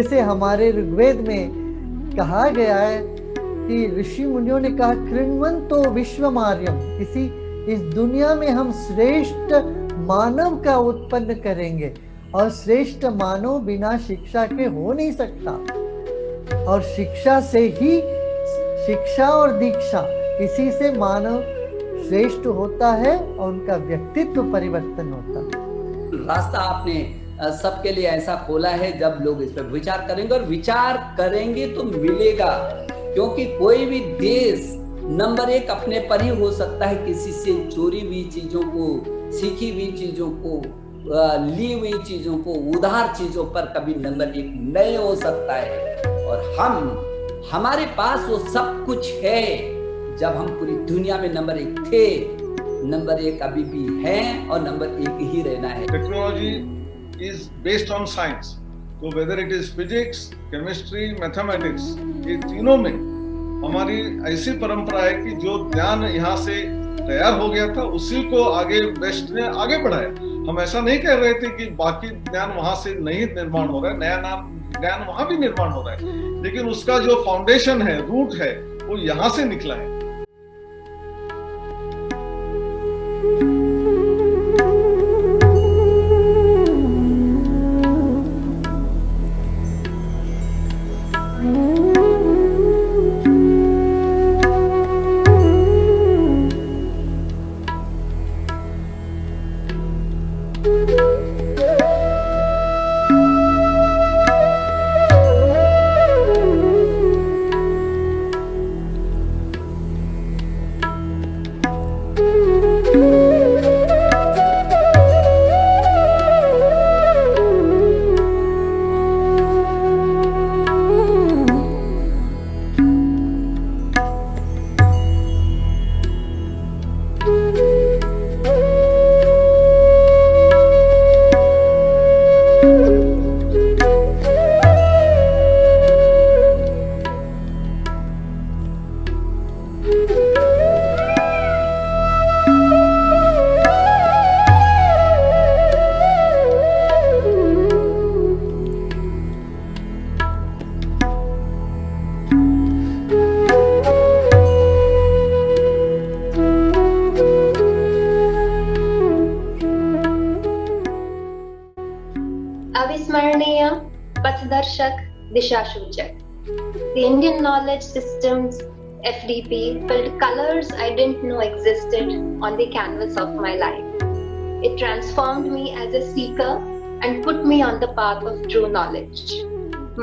जैसे हमारे ऋग्वेद में कहा गया है कि ऋषि मुनियों ने कहा कृण्वन्तो विश्वमार्यम, इस दुनिया में हम श्रेष्ठ मानव का उत्पन्न करेंगे, और श्रेष्ठ मानव बिना शिक्षा के हो नहीं सकता। और शिक्षा से ही, शिक्षा और दीक्षा, इसी से मानव श्रेष्ठ होता है और उनका व्यक्तित्व परिवर्तन होता है। रास्ता आपने सबके लिए ऐसा खोला है, जब लोग इस पर विचार करेंगे, और विचार करेंगे तो मिलेगा, क्योंकि कोई भी देश नंबर 1 अपने पर ही हो सकता है। किसी से चोरी हुई चीजों को, सीखी हुई चीजों को, ली हुई चीजों को, उधार चीजों पर कभी नंबर 1 नहीं हो सकता है। और हमारे पास वो सब कुछ है। जब हम पूरी दुनिया में नंबर 1 थे, नंबर 1 अभी भी है और नंबर 1 ही रहना है। Technology is based on science, तो whether it is physics, chemistry, mathematics, ये तीनों में हमारी ऐसी परंपरा है कि जो ज्ञान यहाँ से तैयार हो गया था उसी को आगे वेस्ट ने आगे बढ़ाया। हम ऐसा नहीं कह रहे थे कि बाकी ज्ञान वहां से नहीं निर्माण हो रहा है, नया ज्ञान वहां भी निर्माण हो रहा है, लेकिन उसका जो फाउंडेशन है, रूट है, वो यहाँ से निकला है। अविस्मरणीय पथदर्शक दिशासूचक. The Indian Knowledge Systems FDP filled colors I didn't know existed on the canvas of my life. It transformed me as a seeker and put me on the path of true knowledge.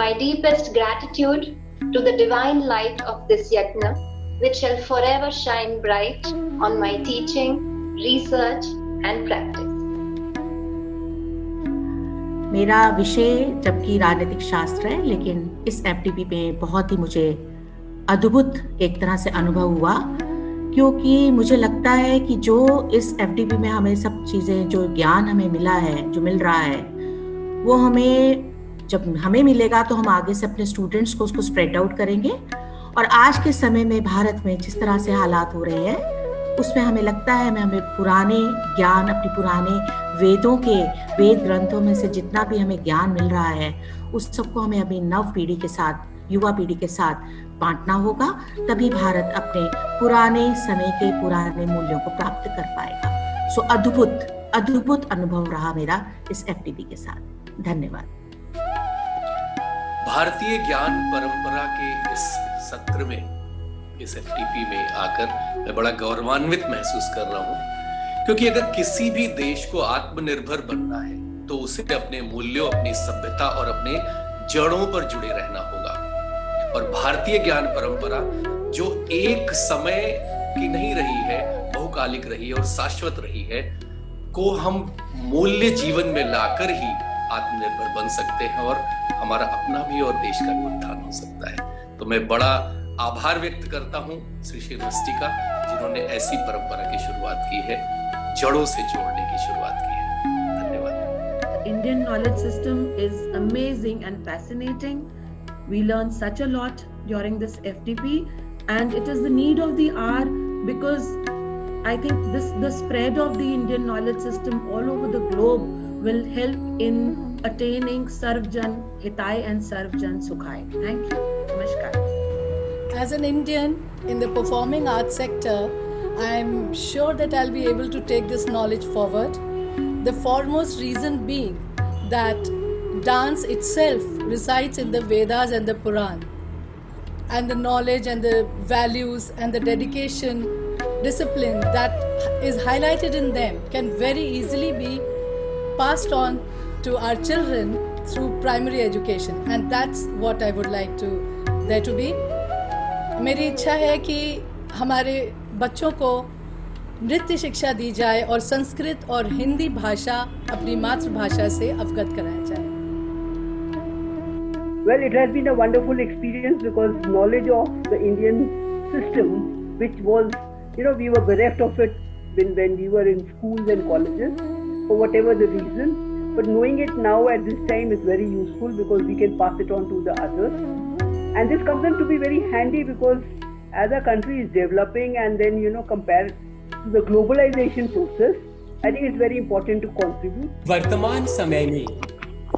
My deepest gratitude to the divine light of this yajna, which shall forever shine bright on my teaching, research and practice. मेरा विषय जबकि राजनीतिक शास्त्र है, लेकिन इस FDP में बहुत ही मुझे अद्भुत एक तरह से अनुभव हुआ, क्योंकि मुझे लगता है कि जो इस एफडीपी में हमें सब चीज़ें, जो ज्ञान हमें मिला है, जो मिल रहा है, वो जब हमें मिलेगा तो हम आगे से अपने स्टूडेंट्स को उसको स्प्रेड आउट करेंगे। और आज के समय में भारत में जिस तरह से हालात हो रहे हैं, उसमें हमें लगता है हमें पुराने ज्ञान, अपने पुराने वेद ग्रंथों में से जितना भी हमें ज्ञान मिल रहा है, उस सबको हमें अभी नव पीढ़ी के साथ, युवा पीढ़ी के साथ बांटना होगा। तभी भारत अपने पुराने समय के पुराने मूल्यों को प्राप्त कर पाएगा। सो अद्भुत अनुभव रहा मेरा इस एफडीपी के साथ। धन्यवाद। भारतीय ज्ञान परंपरा के इस सत्र में, इस एफडीपी में आकर मैं बड़ा गौरवान्वित महसूस कर रहा हूँ, क्योंकि अगर किसी भी देश को आत्मनिर्भर बनना है तो उसे अपने मूल्यों, अपनी सभ्यता और अपने जड़ों पर जुड़े रहना होगा। और भारतीय ज्ञान परंपरा जो एक समय की नहीं रही है, बहुकालिक रही है और शाश्वत रही है, को हम मूल्य जीवन में लाकर ही आत्मनिर्भर बन सकते हैं और हमारा अपना भी और देश का भी उत्थान हो सकता है। तो मैं बड़ा आभार व्यक्त करता हूँ श्री यूनिवर्सिटी का, जिन्होंने ऐसी परंपरा की शुरुआत की है, जड़ों से जोड़ने की शुरुआत की है। धन्यवाद। Indian knowledge system is amazing and fascinating. We learned such a lot during this FDP, and it is the need of the hour, because I think the spread of the Indian knowledge system all over the globe will help in attaining Sarvjan Hitai and Sarvjan Sukhai. Thank you. Namaskar. As an Indian in the performing arts sector, I'm sure that I'll be able to take this knowledge forward. The foremost reason being that dance itself resides in the Vedas and the Puran, and the knowledge and the values and the dedication, discipline that is highlighted in them can very easily be passed on to our children through primary education, and that's what I would like to there to be. मेरी इच्छा है कि हमारे बच्चों को नृत्य शिक्षा दी जाए और संस्कृत और हिंदी भाषा अपनी मातृभाषा से अवगत कराया जाए. Well, it has been a wonderful experience because knowledge of the Indian system, which was, we were bereft of it when we were in schools and colleges for whatever the reason. But knowing it now at this time is very useful because we can pass it on to the others. And this comes in to be very handy because as our country is developing and then, compared to the globalization process, I think it's very important to contribute. वर्तमान समय में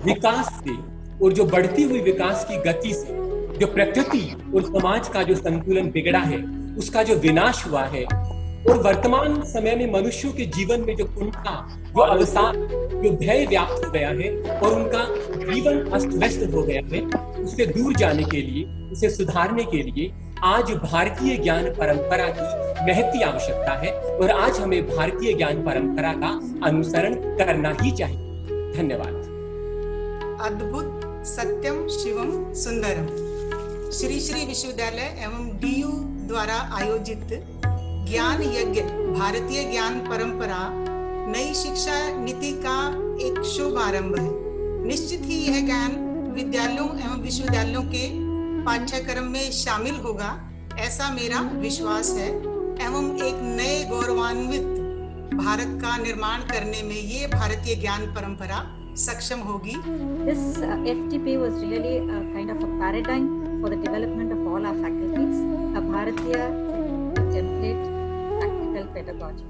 विकास से और जो बढ़ती हुई विकास की गति से जो प्रकृति और समाज का जो संतुलन बिगड़ा है, उसका जो विनाश हुआ है, और वर्तमान समय में मनुष्यों के जीवन में जो उनका जो अवसाद, जो भय व्याप्त हो गया है और उनका जीवन अस्त व्यस्त हो गया है, उससे दूर जाने के लिए, उसे सुधारने के लिए आज भारतीय ज्ञान परंपरा की महती आवश्यकता है और आज हमें भारतीय ज्ञान परंपरा का अनुसरण करना ही चाहिए. धन्यवाद. अद्भुत सत्यम शिवम सुंदरम श्री श्री विश्वविद्यालय एवं DU द्वारा आयोजित ज्ञान यज्ञ भारतीय ज्ञान परंपरा नई शिक्षा नीति का एक शुभारंभ है. निश्चित ही यह ज्ञान विद्यालयों एवं विश्वविद्यालयों के पाठ्यक्रम में शामिल होगा, ऐसा मेरा विश्वास है, एवं एक नए गौरवान्वित भारत का निर्माण करने में ये भारतीय ज्ञान परंपरा सक्षम होगी. This FTP was really a kind of a paradigm for the development of all our faculties, a Bharatiya template practical pedagogy.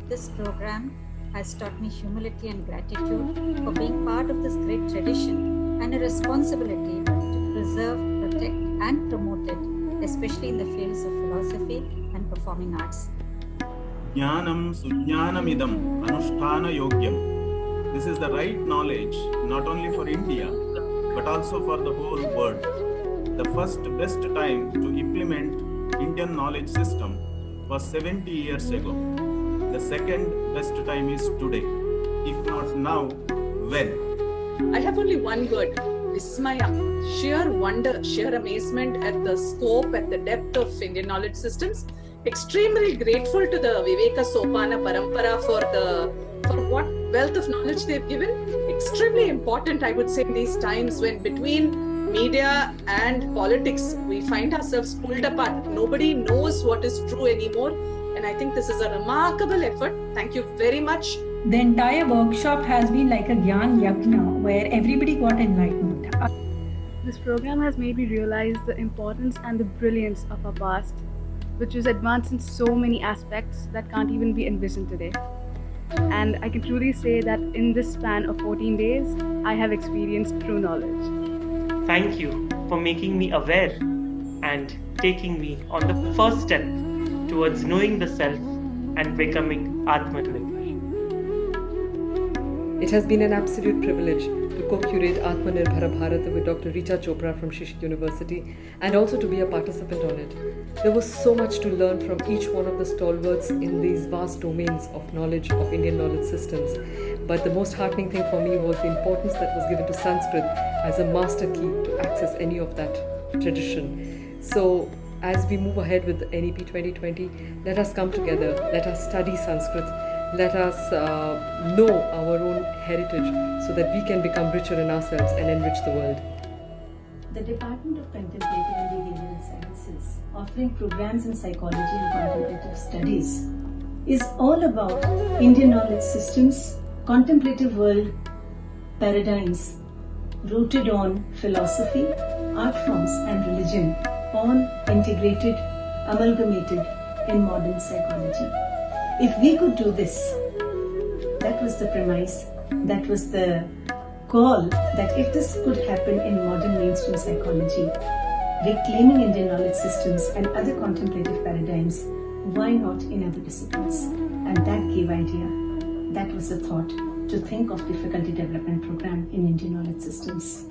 This program has taught me humility and gratitude for being part of this great tradition and a responsibility to preserve, protect and promote it, especially in the fields of philosophy and performing arts. Jnanam sujnanamidam anusthana yogyam. This is the right knowledge not only for India but also for the whole world. The first best time to implement Indian knowledge system was 70 years ago. The second best time is today. If not now, when? I have only one word: Vismaya. Sheer wonder, sheer amazement at the scope, at the depth of Indian knowledge systems. Extremely grateful to the Viveka Sopana Parampara for what wealth of knowledge they've given. Extremely important, I would say, in these times when between media and politics we find ourselves pulled apart. Nobody knows what is true anymore, and I think this is a remarkable effort. Thank you very much. The entire workshop has been like a Gyan Yajna where everybody got enlightened. This program has made me realize the importance and the brilliance of our past, which was advanced in so many aspects that can't even be envisioned today. And I can truly say that in this span of 14 days, I have experienced true knowledge. Thank you for making me aware and taking me on the first step towards knowing the self and becoming Atmanirbhar. It has been an absolute privilege to co-curate Atmanirbhar Bharat with Dr. Richa Chopra from Shishit University and also to be a participant on it. There was so much to learn from each one of the stalwarts in these vast domains of knowledge of Indian knowledge systems. But the most heartening thing for me was the importance that was given to Sanskrit as a master key to access any of that tradition. So as we move ahead with NEP 2020, let us come together, let us study Sanskrit, let us know our own heritage so that we can become richer in ourselves and enrich the world. The Department of Contemplative and Behavioral Sciences, offering programs in psychology and contemplative studies, is all about Indian knowledge systems, contemplative world paradigms rooted on philosophy, art forms and religion, all integrated, amalgamated in modern psychology. If we could do this, that was the premise, that was the call that if this could happen in modern mainstream psychology, reclaiming Indian knowledge systems and other contemplative paradigms, why not in other disciplines? And that gave idea. That was the thought to think of difficulty development program in Indian knowledge systems.